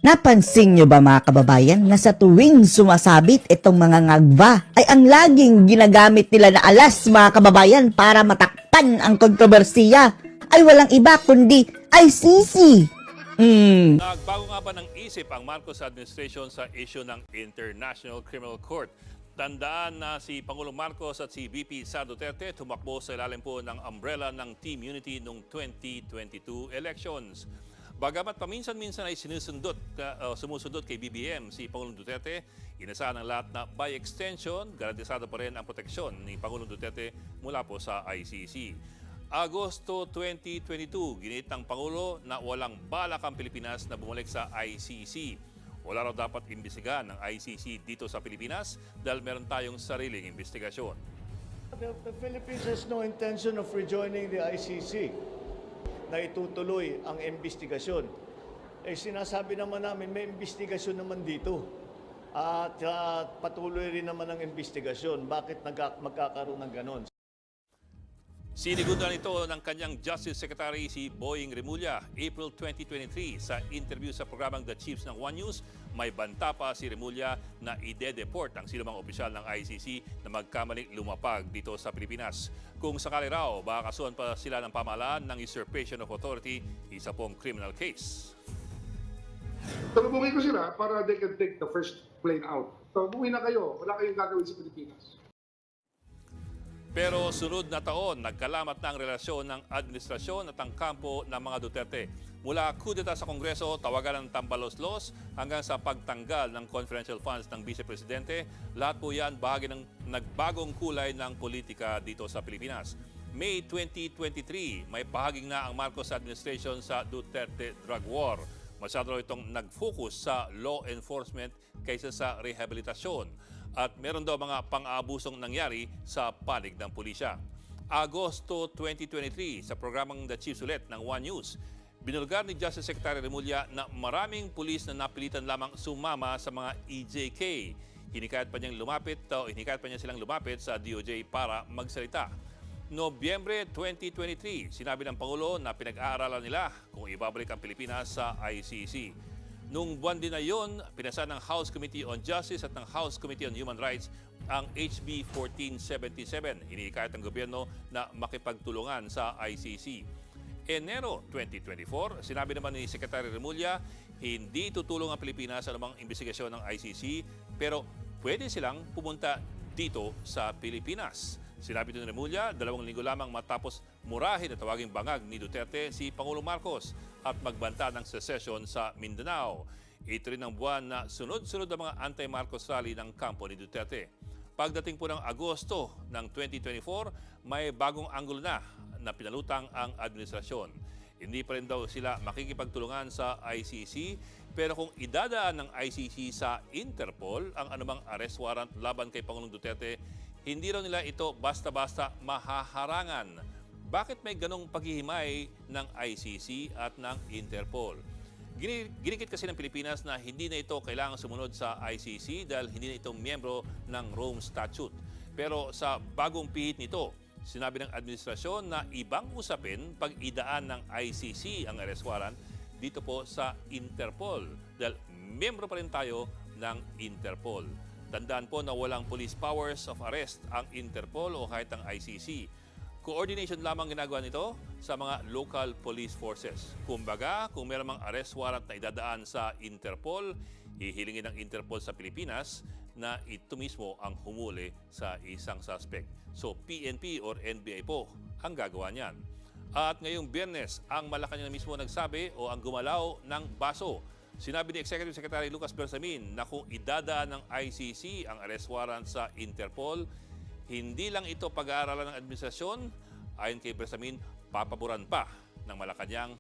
Napansin nyo ba mga kababayan na sa tuwing sumasabit itong mga ngagba ay ang laging ginagamit nila na alas mga kababayan para matakpan ang kontrobersiya ay walang iba kundi ICC. Nagbago nga ba ng isip ang Marcos administration sa issue ng International Criminal Court? Tandaan na si Pangulong Marcos at si VP Sara Duterte tumakbo sa ilalim po ng umbrella ng Team Unity noong 2022 elections. Bagamat paminsan-minsan ay sumusundot kay BBM si Pangulong Duterte, inasahan ng lahat na by extension, garantisado pa rin ang proteksyon ni Pangulong Duterte mula po sa ICC. Agosto 2022, ginit ng Pangulo na walang balak ang Pilipinas na bumalik sa ICC. Wala raw dapat imbestigahan ng ICC dito sa Pilipinas dahil meron tayong sariling investigasyon. The Philippines has no intention of rejoining the ICC na itutuloy ang investigasyon. Sinasabi naman namin may investigasyon naman dito. At patuloy rin naman ang investigasyon. Bakit magkakaroon ng ganon? Sinigundan ito ng kanyang Justice Secretary si Boying Remulla. April 2023, sa interview sa programang The Chiefs ng One News, may banta pa si Remulla na ide-deport ang sinumang opisyal ng ICC na magkamaling lumapag dito sa Pilipinas. Kung sakali raw, baka kasuhan pa sila ng pamahalaan ng usurpation of authority, isa pong criminal case. Tulungan ko sila para they can take the first plane out. So, buwi na kayo. Wala kayong gagawin sa Pilipinas. Pero sunod na taon, nagkalamat na ang relasyon ng administrasyon at ang kampo ng mga Duterte. Mula kudeta sa Kongreso, tawagan ng tambalos-los hanggang sa pagtanggal ng confidential funds ng Vice Presidente, lahat po yan bahagi ng nagbagong kulay ng politika dito sa Pilipinas. May 2023, may bahaging na ang Marcos administration sa Duterte drug war. Masyado raw itong nag-focus sa law enforcement kaysa sa rehabilitasyon. At meron daw mga pang-aabusong nangyari sa panig ng pulisya. Agosto 2023, sa programang The Chiefs ulit ng One News, binulgar ni Justice Secretary Remulla na maraming pulis na napilitan lamang sumama sa mga EJK. Hinikayat pa niya silang lumapit sa DOJ para magsalita. Nobyembre 2023, sinabi ng Pangulo na pinag-aaralan nila kung ibabalik ang Pilipinas sa ICC. Noong buwan din na yun, pinasa ng House Committee on Justice at ng House Committee on Human Rights ang HB 1477. Hinihikayat ang gobyerno na makipagtulungan sa ICC. Enero 2024, sinabi naman ni Secretary Remulla, hindi tutulong ang Pilipinas sa anumang investigasyon ng ICC, pero pwede silang pumunta dito sa Pilipinas. Sinabi ni Remulla, 2 linggo lamang matapos murahin at tawaging bangag ni Duterte si Pangulong Marcos at magbanta ng secession sa Mindanao. Ito rin ang buwan na sunod-sunod ang mga anti-Marcos rally ng kampo ni Duterte. Pagdating po ng Agosto ng 2024, may bagong anggulo na pinalutang ang administrasyon. Hindi pa rin daw sila makikipagtulungan sa ICC, pero kung idadaan ng ICC sa Interpol ang anumang arrest warrant laban kay Pangulong Duterte, hindi raw nila ito basta-basta mahaharangan. Bakit may ganong paghihimay ng ICC at ng Interpol? Ginikit kasi ng Pilipinas na hindi na ito kailangang sumunod sa ICC dahil hindi na ito miyembro ng Rome Statute. Pero sa bagong pihit nito, sinabi ng administrasyon na ibang usapin pag idaan ng ICC ang arrest warrant dito po sa Interpol dahil miyembro pa rin tayo ng Interpol. Tandaan po na walang police powers of arrest ang Interpol o kahit ang ICC. Coordination lamang ginagawa nito sa mga local police forces. Kumbaga, kung meron mang arrest warrant na idadaan sa Interpol, hihilingin ng Interpol sa Pilipinas na ito mismo ang humuli sa isang suspect. So PNP or NBI po ang gagawa niyan. At ngayong Biyernes, ang Malacanang mismo nagsabi o ang gumalaw ng baso. Sinabi ni Executive Secretary Lucas Bersamin na kung idadaan ng ICC ang arrest warrant sa Interpol, hindi lang ito pag-aaralan ng administrasyon, ayon kay Bersamin, papaboran pa ng Malacanang